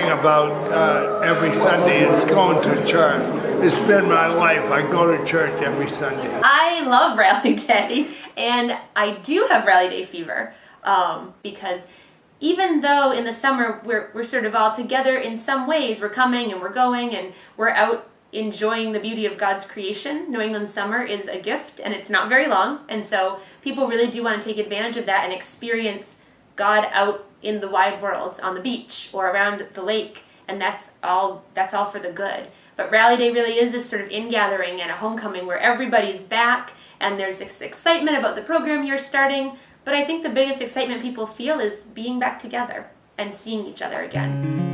thing about every Sunday is going to church. It's been my life. I go to church every Sunday. I love Rally Day, and I do have Rally Day fever because even though in the summer we're sort of all together in some ways, we're coming and we're going and we're out enjoying the beauty of God's creation. New England summer is a gift and it's not very long, and so people really do want to take advantage of that and experience God out in the wide world on the beach or around the lake, and that's all for the good. But Rally Day really is this sort of ingathering and a homecoming where everybody's back and there's this excitement about the program you're starting. But I think the biggest excitement people feel is being back together and seeing each other again.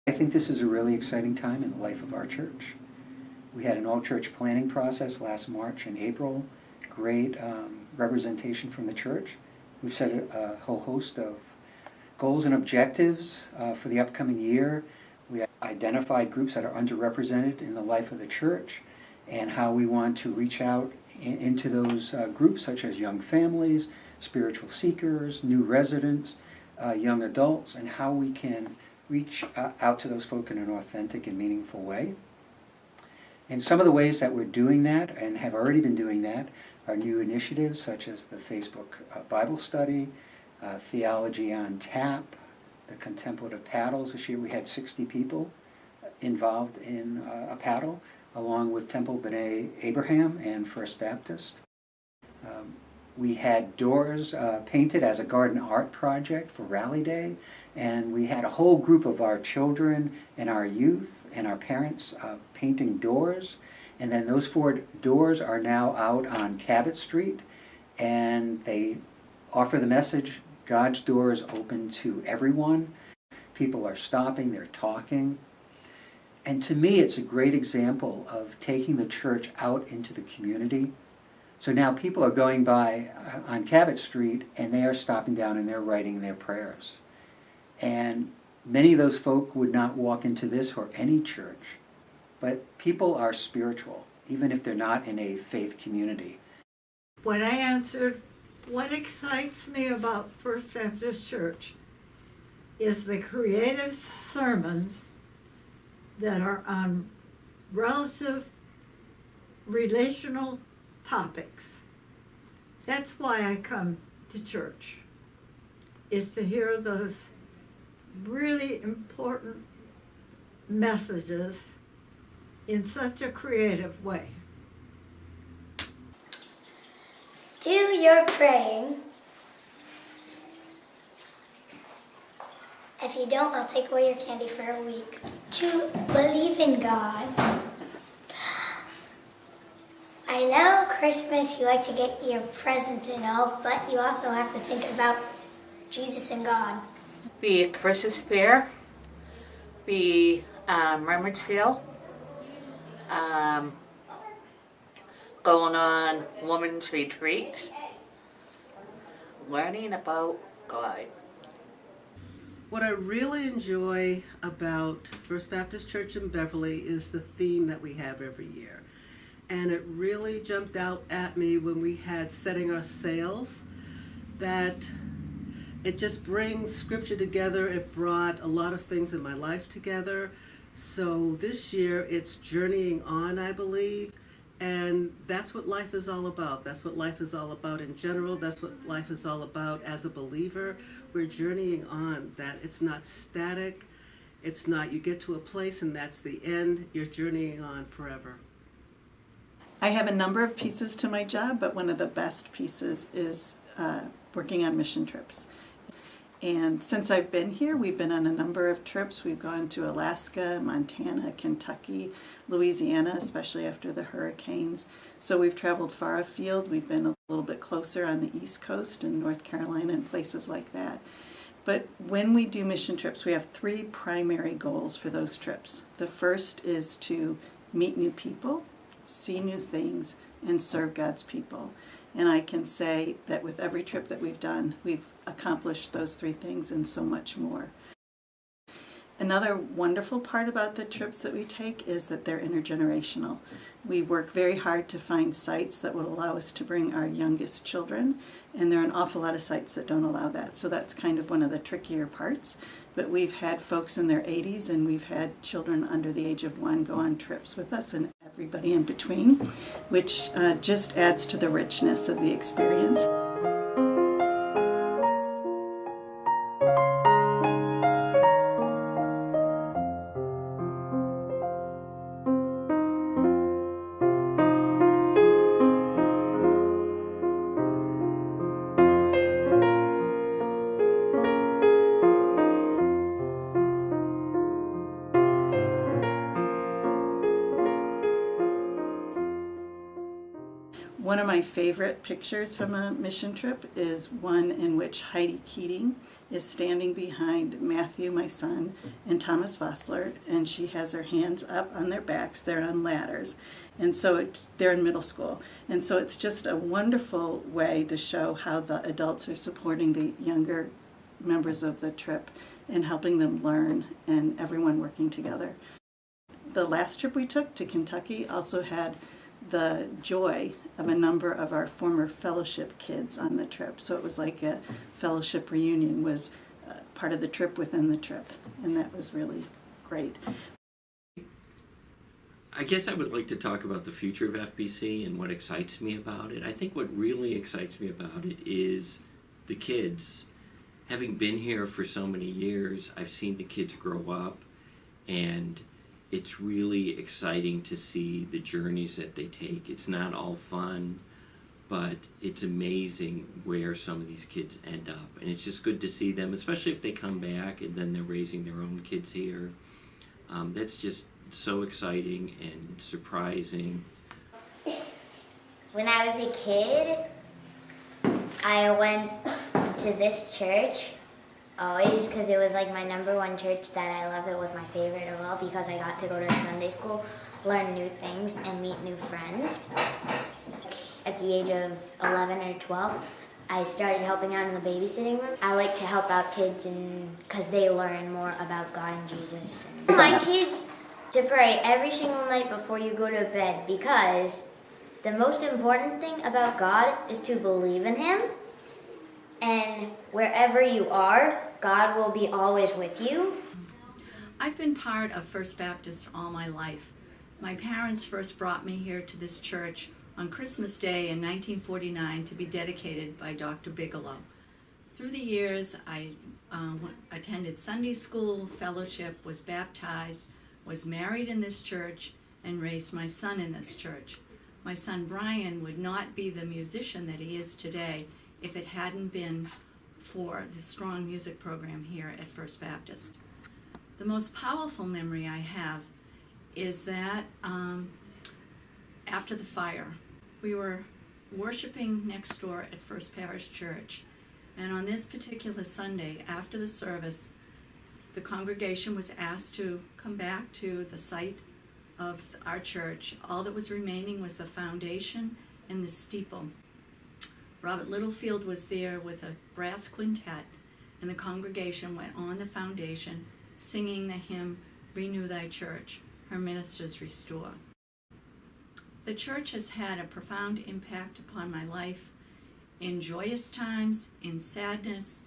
I think this is a really exciting time in the life of our church. We had an all-church planning process last March and April. Great representation from the church. We've set a whole host of goals and objectives for the upcoming year. We identified groups that are underrepresented in the life of the church and how we want to reach out into those groups, such as young families, spiritual seekers, new residents, young adults, and how we can reach out to those folk in an authentic and meaningful way. And some of the ways that we're doing that and have already been doing that are new initiatives such as the Facebook Bible study, Theology on Tap, the contemplative paddles. This year we had 60 people involved in a paddle, along with Temple B'nai Abraham and First Baptist. We had doors painted as a garden art project for Rally Day, and we had a whole group of our children and our youth and our parents painting doors. And then those 4 doors are now out on Cabot Street, and they offer the message, God's door is open to everyone. People are stopping, they're talking. And to me, it's a great example of taking the church out into the community. So now people are going by on Cabot Street and they are stopping down and they're writing their prayers. And many of those folk would not walk into this or any church, but people are spiritual, even if they're not in a faith community. When I answered, what excites me about First Baptist Church is the creative sermons that are on relative relational topics. That's why I come to church, is to hear those really important messages in such a creative way. Do your praying. If you don't, I'll take away your candy for a week. To believe in God. I know Christmas you like to get your presents and all, but you also have to think about Jesus and God. The Christmas fair, the rummage sale, going on women's retreats, learning about God. What I really enjoy about First Baptist Church in Beverly is the theme that we have every year. And it really jumped out at me when we had Setting Our Sails, that it just brings scripture together. It brought a lot of things in my life together. So this year it's Journeying On, I believe. And that's what life is all about. That's what life is all about in general. That's what life is all about as a believer. We're journeying on, that it's not static. It's not you get to a place and that's the end. You're journeying on forever. I have a number of pieces to my job, but one of the best pieces is working on mission trips. And since I've been here, we've been on a number of trips. We've gone to Alaska, Montana, Kentucky, Louisiana, especially after the hurricanes. So we've traveled far afield. We've been a little bit closer on the East Coast in North Carolina and places like that. But when we do mission trips, we have three primary goals for those trips. The first is to meet new people, see new things, and serve God's people. And I can say that with every trip that we've done, we've accomplished those three things and so much more. Another wonderful part about the trips that we take is that they're intergenerational. We work very hard to find sites that will allow us to bring our youngest children, and there are an awful lot of sites that don't allow that. So that's kind of one of the trickier parts. But we've had folks in their 80s and we've had children under the age of 1 go on trips with us, and everybody in between, which just adds to the richness of the experience. One of my favorite pictures from a mission trip is one in which Heidi Keating is standing behind Matthew, my son, and Thomas Vossler, and she has her hands up on their backs. They're on ladders, and so they're in middle school. And so it's just a wonderful way to show how the adults are supporting the younger members of the trip and helping them learn, and everyone working together. The last trip we took to Kentucky also had the joy of a number of our former fellowship kids on the trip. So it was like a fellowship reunion was part of the trip within the trip, and that was really great. I guess I would like to talk about the future of FBC and what excites me about it. I think what really excites me about it is the kids. Having been here for so many years, I've seen the kids grow up, and it's really exciting to see the journeys that they take. It's not all fun, but it's amazing where some of these kids end up. And it's just good to see them, especially if they come back and then they're raising their own kids here. That's just so exciting and surprising. When I was a kid, I went to this church always because it was like my #1 church that I love. It was my favorite of all because I got to go to Sunday school, learn new things, and meet new friends. At the age of 11 or 12, I started helping out in the babysitting room. I like to help out kids because they learn more about God and Jesus. My kids to pray every single night before you go to bed, because the most important thing about God is to believe in Him. And wherever you are, God will be always with you. I've been part of First Baptist all my life. My parents first brought me here to this church on Christmas Day in 1949 to be dedicated by Dr. Bigelow. Through the years, I attended Sunday school, fellowship, was baptized, was married in this church, and raised my son in this church. My son Brian would not be the musician that he is today if it hadn't been for the strong music program here at First Baptist. The most powerful memory I have is that after the fire, we were worshiping next door at First Parish Church, and on this particular Sunday, after the service, the congregation was asked to come back to the site of our church. All that was remaining was the foundation and the steeple. Robert Littlefield was there with a brass quintet, and the congregation went on the foundation, singing the hymn, Renew Thy Church, Her Ministers Restore. The church has had a profound impact upon my life in joyous times, in sadness,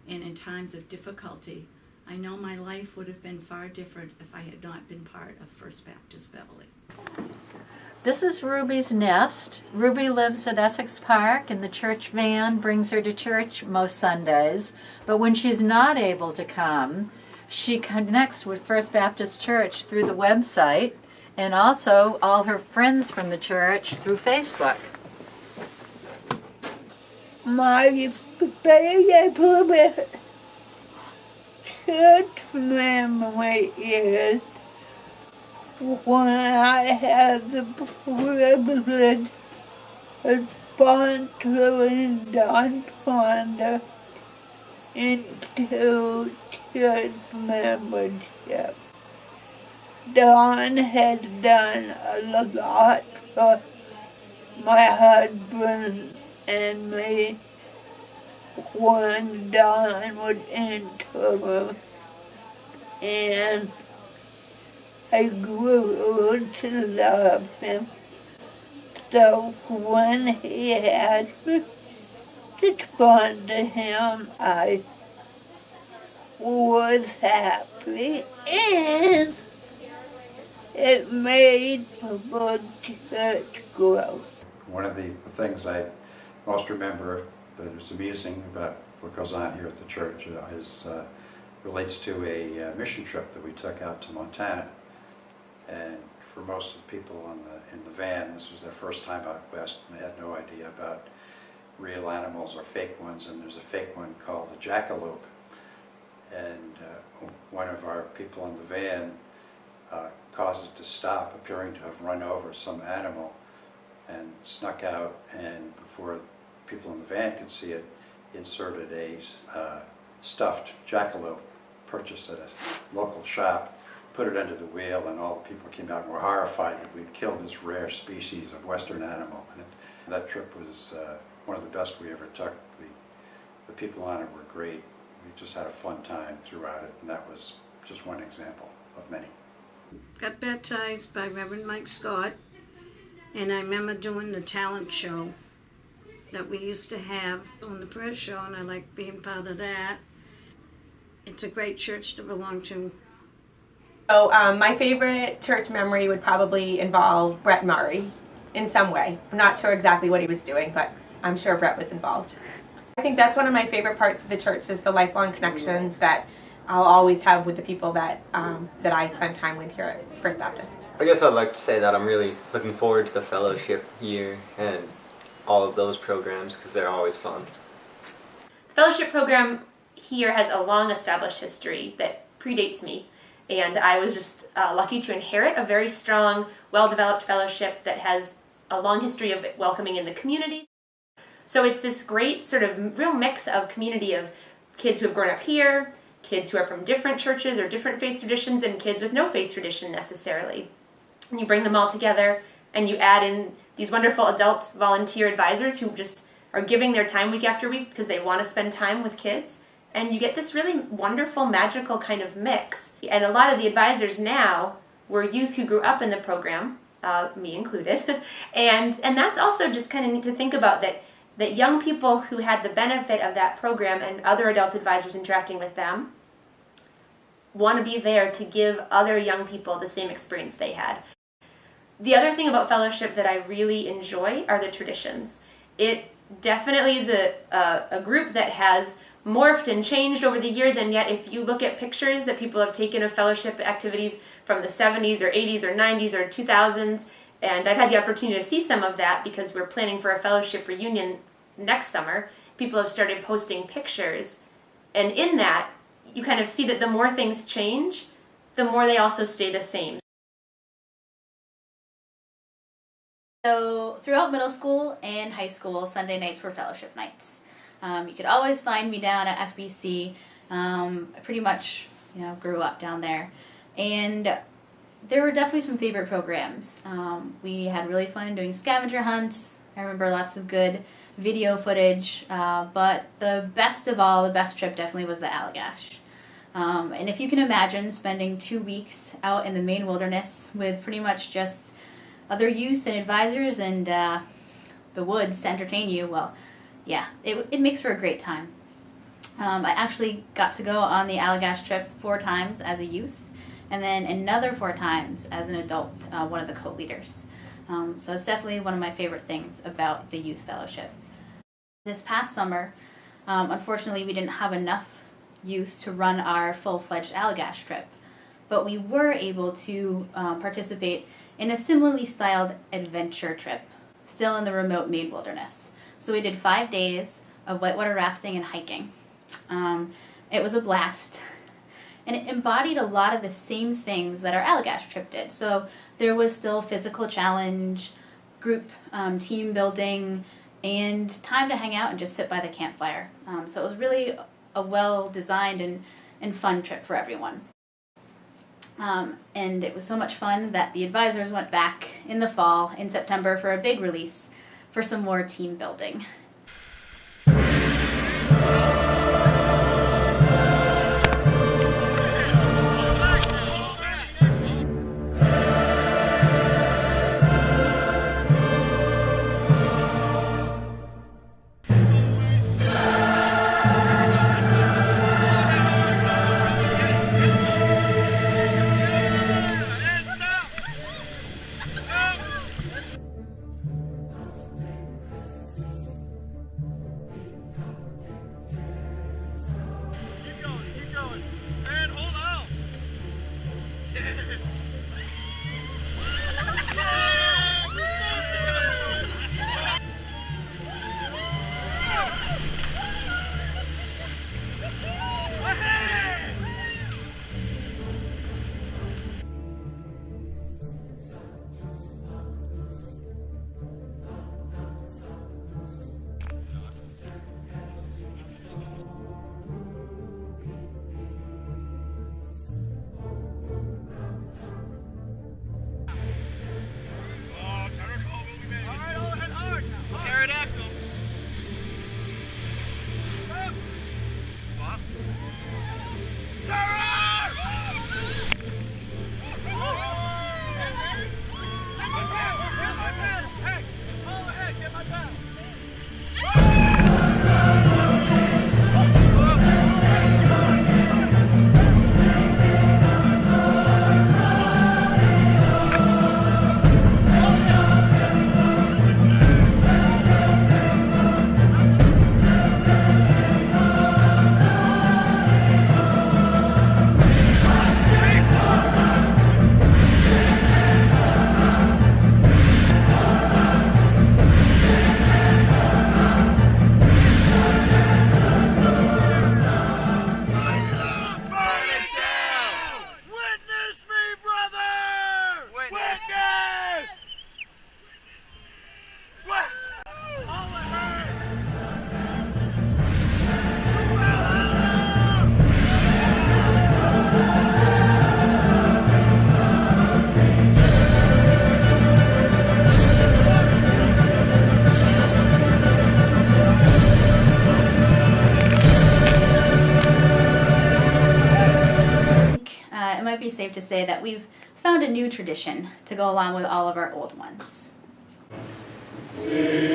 and in times of difficulty. I know my life would have been far different if I had not been part of First Baptist Beverly. This is Ruby's nest. Ruby lives at Essex Park, and the church van brings her to church most Sundays. But when she's not able to come, she connects with First Baptist Church through the website, and also all her friends from the church through Facebook. My favorite church memory is when I had the privilege of sponsoring Don Fonda into church membership. Don had done a lot for my husband and me when Don was interim, and I grew to love him. So when he asked me to sponsor him, I was happy, and it made the church grow. One of the things I most remember that is amusing about what goes on here at the church relates to a mission trip that we took out to Montana. And for most of the people in the van, this was their first time out west, and they had no idea about real animals or fake ones. And there's a fake one called a jackalope. And one of our people in the van caused it to stop, appearing to have run over some animal, and snuck out, and before people in the van could see it, inserted a stuffed jackalope purchased at a local shop, put it under the wheel, and all the people came out and were horrified that we'd killed this rare species of western animal. And that trip was one of the best we ever took. The people on it were great. We just had a fun time throughout it, and that was just one example of many. Got baptized by Reverend Mike Scott, and I remember doing the talent show that we used to have on the prayer show, and I like being part of that. It's a great church to belong to. So my favorite church memory would probably involve Brett Murray in some way. I'm not sure exactly what he was doing, but I'm sure Brett was involved. I think that's one of my favorite parts of the church, is the lifelong connections that I'll always have with the people that I spend time with here at First Baptist. I guess I'd like to say that I'm really looking forward to the fellowship year and all of those programs, because they're always fun. The fellowship program here has a long established history that predates me, and I was just lucky to inherit a very strong, well-developed fellowship that has a long history of welcoming in the community. So it's this great sort of real mix of community of kids who have grown up here, kids who are from different churches or different faith traditions, and kids with no faith tradition necessarily. And you bring them all together, and you add in these wonderful adult volunteer advisors who just are giving their time week after week because they want to spend time with kids. And you get this really wonderful, magical kind of mix. And a lot of the advisors now were youth who grew up in the program, me included. and that's also just kind of neat to think about, that young people who had the benefit of that program and other adult advisors interacting with them want to be there to give other young people the same experience they had. The other thing about fellowship that I really enjoy are the traditions. It definitely is a group that has morphed and changed over the years, and yet if you look at pictures that people have taken of fellowship activities from the 70s or 80s or 90s or 2000s, and I've had the opportunity to see some of that because we're planning for a fellowship reunion next summer. People have started posting pictures, and in that you kind of see that the more things change, the more they also stay the same. So throughout middle school and high school, Sunday nights were fellowship nights. You could always find me down at FBC. I pretty much, grew up down there. And there were definitely some favorite programs. We had really fun doing scavenger hunts. I remember lots of good video footage, but the best of all, the best trip definitely was the Allagash. And if you can imagine spending 2 weeks out in the Maine wilderness with pretty much just other youth and advisors and the woods to entertain you, well, yeah, it makes for a great time. I actually got to go on the Allagash trip 4 times as a youth, and then another 4 times as an adult, one of the co-leaders. So it's definitely one of my favorite things about the Youth Fellowship. This past summer, unfortunately, we didn't have enough youth to run our full-fledged Allagash trip, but we were able to participate in a similarly styled adventure trip, still in the remote Maine wilderness. So we did 5 days of whitewater rafting and hiking. It was a blast, and it embodied a lot of the same things that our Allagash trip did. So there was still physical challenge, group team building, and time to hang out and just sit by the campfire. So it was really a well-designed and fun trip for everyone. And it was so much fun that the advisors went back in the fall, in September, for a big release for some more team building. Be safe to say that we've found a new tradition to go along with all of our old ones. See